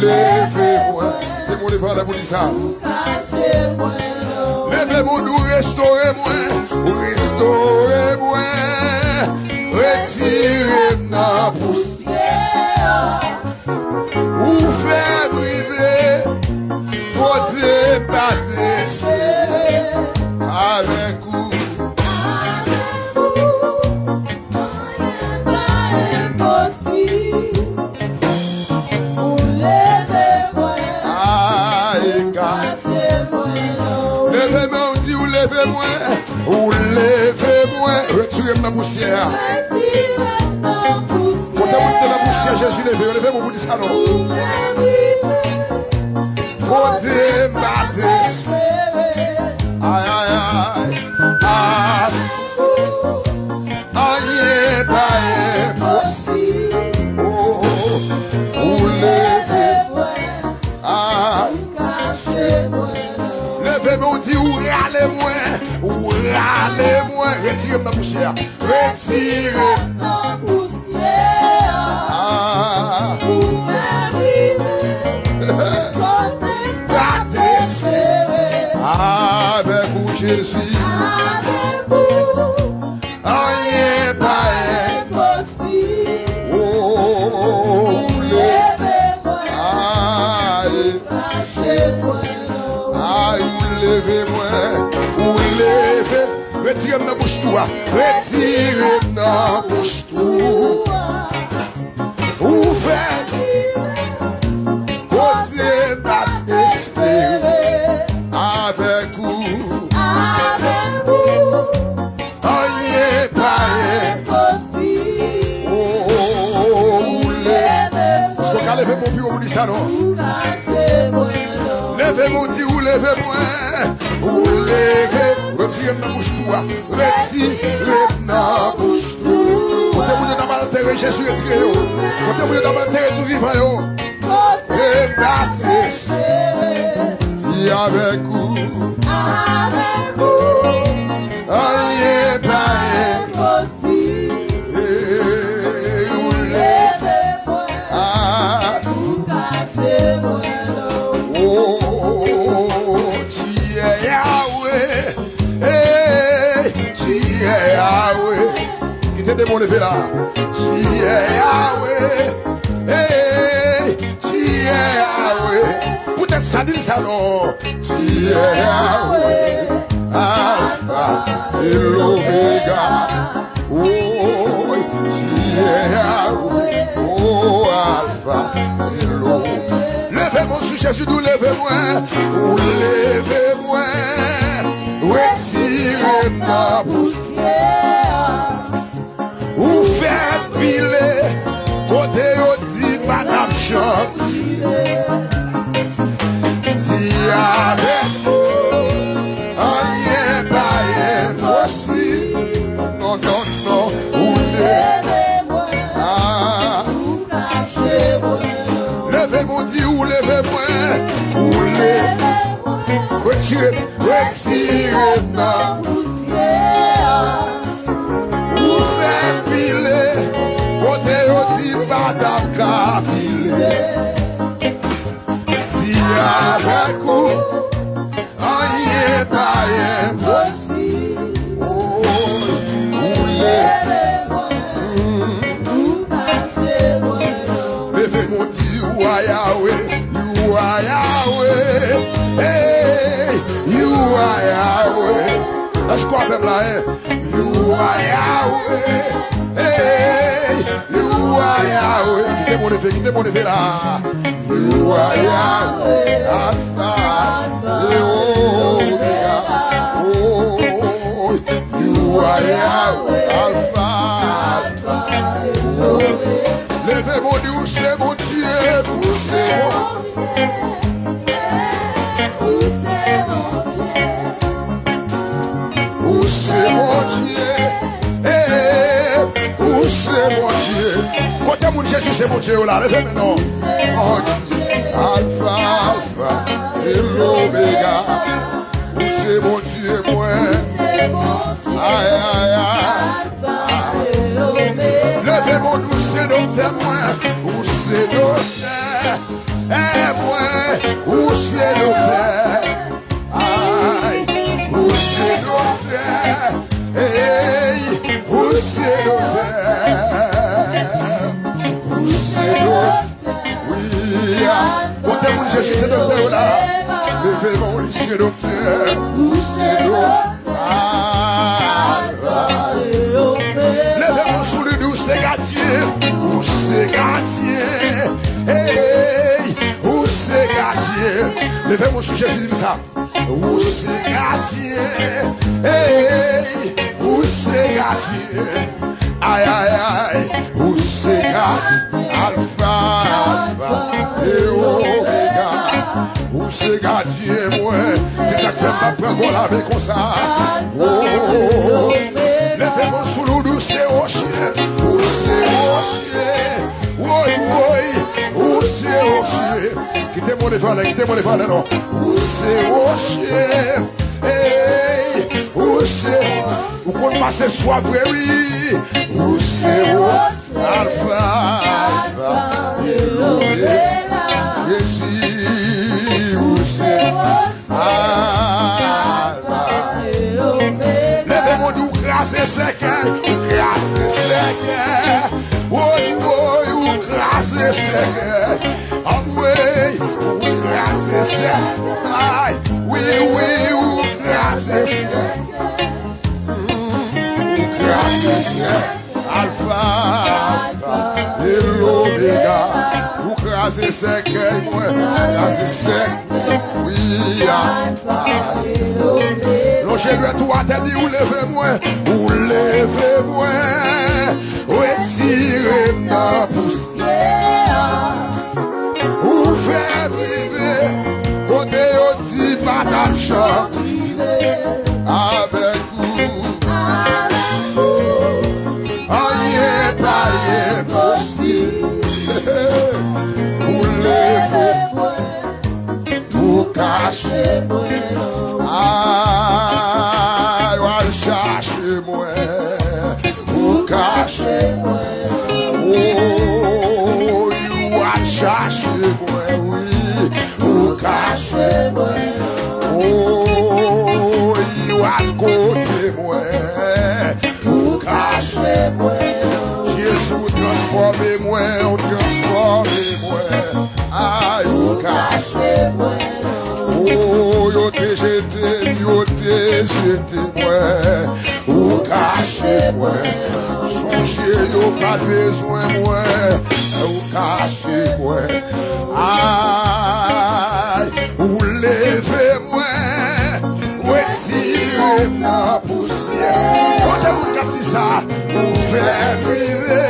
levez-moi. Et mon devant la police. Levez-moi, nous restaurez-moi. Restaurez-moi. Retirez-moi la poussière. Ou faire briver. Portez, battez, avec vous. Ou levez-moi, retirez-moi la poussière. Quand vous la poussière, Jésus levez-moi pour dire ça non. Côté ma désespérée. Aïe, aïe, aïe. Aïe, aïe, possible. Oh, ou levez-moi. Levez-moi, dit ou râlez-moi. Râlez-moi, retirez ma poussière. Retirez ma poussière. Avec vous, Jésus. Avec vous. Rien pas impossible. Oh, levez-moi. Levez-moi. Retirez-moi dans bouche toi. Retirez-moi dans bouche toi. Ouvrez. Côté bat espéré. Avec vous. Avec vous. Rien pas impossible. Oh, levez-moi. Est-ce qu'on a levé mon bureau pour dire ça non? Levez-moi, dit ou levez-moi. Ou levez, retirez-moi dans bouche toi. Retirez-moi dans bouche toi. Quand vous êtes dans la terre, Jésus retirez-vous. Quand vous êtes dans la terre, tout vivant. Et battez, dis avec vous. Avec vous. Rien pas impossible. Et ou levez-moi. Vous cachez-moi. Quittez mon levé là. Tu es Yahweh. Hey, tu es Yahweh. Peut-être ça dit ça non. Tu es Yahweh. Alpha et l'Oméga. Oh, tu es Yahweh. Oh, Alpha et l'Oméga. Levez-moi sur Jésus, nous levez-moi. Vous levez-moi. Retirez ma poussière. Ou faites piler, côté aussi madame Champilé. Si avec vous, rien pas impossible. Non, non, non, ou levez-moi. Ou cachez-moi. Levez-moi, dit ou levez-moi. Ou levez-moi. Retirez ma poussière. Côté aussi madame Capilé. Si avec vous, rien pas impossible. Oh, vous levez-moi. Vous cachez-moi. Levez-moi, dit you are Yahweh. You are Yahweh. Hey, you are Yahweh. Est-ce qu'on appelle là? You are Yahweh. Hey, you are Yahweh. Quittez mon effet là. You are Yahweh. Alpha et Omega. Oh, you are Yahweh. Alpha et Omega. Levez-moi, dit où c'est mon Dieu. Où c'est mon Dieu. Où c'est mon Dieu. Où c'est mon Dieu. C'est mon Dieu. Côté mon Jésus, c'est mon Dieu là. Levez maintenant. Oh Dieu. Alpha, Alpha et l'Oméga. Où c'est mon Dieu, moi. Aïe, aïe, aïe. Levez mon nous, c'est nos témoins. Où c'est nos témoins. Jésus c'est docteur là. Levez-moi, c'est docteur. Où c'est levez-moi sous le douce gardien. Où c'est gardien. Hey, où c'est gardien. Levez-moi sous Jésus dit ça. Où c'est gardien. Hey, où c'est gardien. Aïe, aïe, aïe. Où c'est gardien. Alpha et Omega. Où c'est gardien, moi. C'est ça que fait ma prendre la vie comme ça. Oh, levez-moi sous l'eau douce et rocher. Où c'est rocher. Oui, oui. Où c'est rocher. Quittez-moi les valets, non. Où c'est rocher. Hey, où c'est. Où qu'on passe soif, oui. Où c'est rocher. Alpha et Omega. Jésus, où c'est Alpha et Omega. Levez-moi d'où grâce et sec, grâce et sec. Oui, oui, où grâce et sec. Ah oui, où grâce et sec. Oui, oui, où grâce et sec. Où grâce et sec. Alpha et l'Oméga. Où grâce et sec, moi. Grâce et sec. Oui, Alpha et l'Oméga. Longez-le toi, t'as dit où levez-moi. Où levez-moi. Retirez ma poussière. Où fait priver. Côté au-dessus, patate chat. Avec vous. Aïe, possible. Pour lever, pour cacher, aïe, va chercher moi, pour cacher, oh, il va chercher moi, oui, pour cacher, oh, il va côté moi, pour cacher moi. Jésus transformez-moi, transformez-moi. Aïe, ou cachez-moi. Oh, yo te jeté moi. Ou cachez-moi. Songez, yo pas besoin moi. Ou cachez-moi. Aïe, ou levez-moi. Retirez ma poussière. Quand elle vous dit ça, vous faites priver.